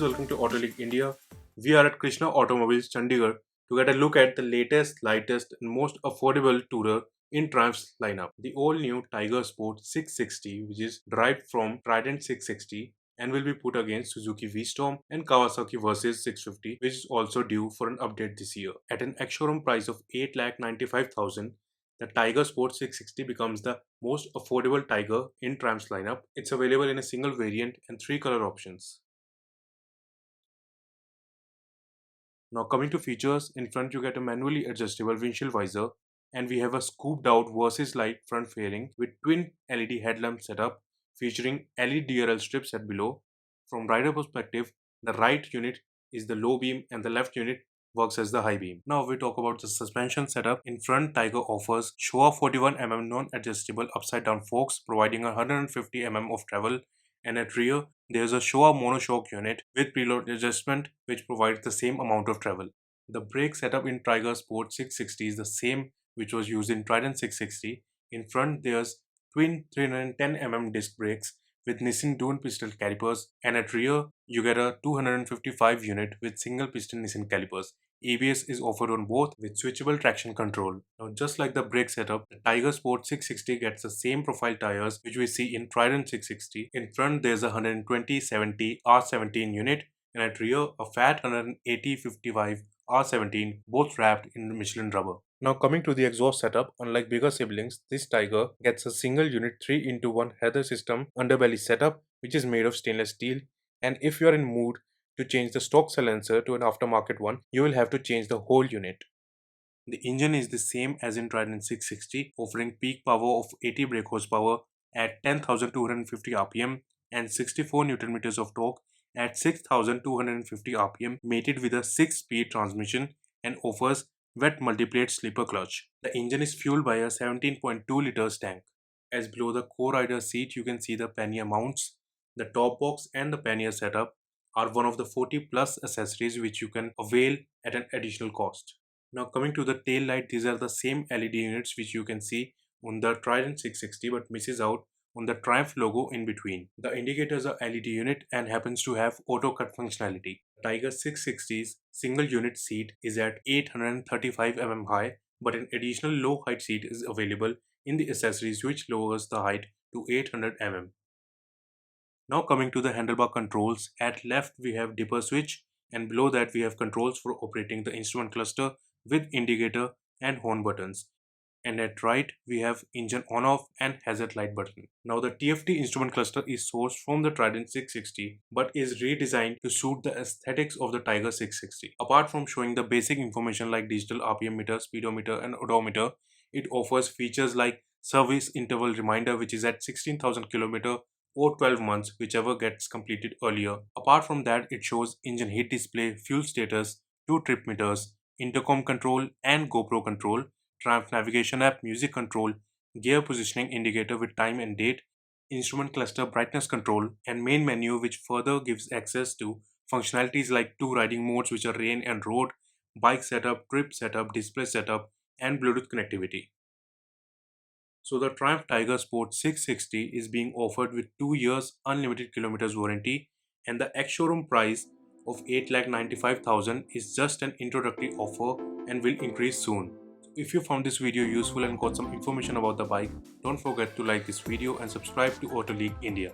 welcome to Auto League India. We are at Krishna Automobiles, Chandigarh to get a look at the latest, lightest, and most affordable tourer in Triumph's lineup. The all-new Tiger Sport 660, which is derived from Trident 660 and will be put against Suzuki V-Storm and Kawasaki Versys 650, which is also due for an update this year. At an ex-showroom price of 8,95,000, the Tiger Sport 660 becomes the most affordable Tiger in Triumph's lineup. It's available in a single variant and 3 color options. Now coming to features, in front you get a manually adjustable windshield visor, and we have a scooped out Versys light front fairing with twin LED headlamp setup featuring LED DRL strips at below. From rider perspective, the right unit is the low beam and the left unit works as the high beam. Now we talk about the suspension setup. In front, Tiger offers Showa 41mm non-adjustable upside down forks providing 150mm of travel, and at rear there is a Showa monoshock unit with preload adjustment which provides the same amount of travel. The brake setup in Tiger Sport 660 is the same which was used in Trident 660. In front there's twin 310mm disc brakes with Nissin dual piston calipers, and at rear you get a 255 unit with single piston Nissin calipers. ABS is offered on both with switchable traction control. Now just like the brake setup, the Tiger Sport 660 gets the same profile tires which we see in Trident 660. In front there's a 120/70 R17 unit, and at rear a fat 180/55 R17, both wrapped in Michelin rubber. Now coming to the exhaust setup, unlike bigger siblings, this Tiger gets a single unit 3-in-1 Heather system underbelly setup which is made of stainless steel, and if you are in mood to change the stock silencer to an aftermarket one, you will have to change the whole unit. The engine is the same as in Trident 660, offering peak power of 80 brake horsepower at 10,250 rpm and 64 Nm of torque at 6,250 rpm, mated with a 6-speed transmission and offers wet multiplate slipper clutch. The engine is fueled by a 17.2 liters tank. As below the co-rider seat you can see the pannier mounts. The top box and the pannier setup are one of the 40 plus accessories which you can avail at an additional cost. Now coming to the tail light, these are the same LED units which you can see on the Trident 660 but misses out on the Triumph logo in between. The indicators are LED unit and happens to have auto cut functionality. Tiger 660's single unit seat is at 835mm high, but an additional low height seat is available in the accessories which lowers the height to 800mm. Now coming to the handlebar controls, at left we have dipper switch and below that we have controls for operating the instrument cluster with indicator and horn buttons. And at right we have engine on off and hazard light button. Now the TFT instrument cluster is sourced from the Trident 660 but is redesigned to suit the aesthetics of the Tiger 660. Apart from showing the basic information like digital RPM meter, speedometer and odometer, it offers features like service interval reminder which is at 16,000 km or 12 months, whichever gets completed earlier. Apart from that, it shows engine heat display, fuel status, 2 trip meters, intercom control and GoPro control, Triumph navigation app, music control, gear positioning indicator with time and date, instrument cluster brightness control, and main menu which further gives access to functionalities like 2 riding modes which are rain and road, bike setup, trip setup, display setup, and Bluetooth connectivity. So the Triumph Tiger Sport 660 is being offered with 2 years unlimited kilometers warranty, and the ex-showroom price of 8,95,000 is just an introductory offer and will increase soon. If you found this video useful and got some information about the bike, don't forget to like this video and subscribe to Auto League India.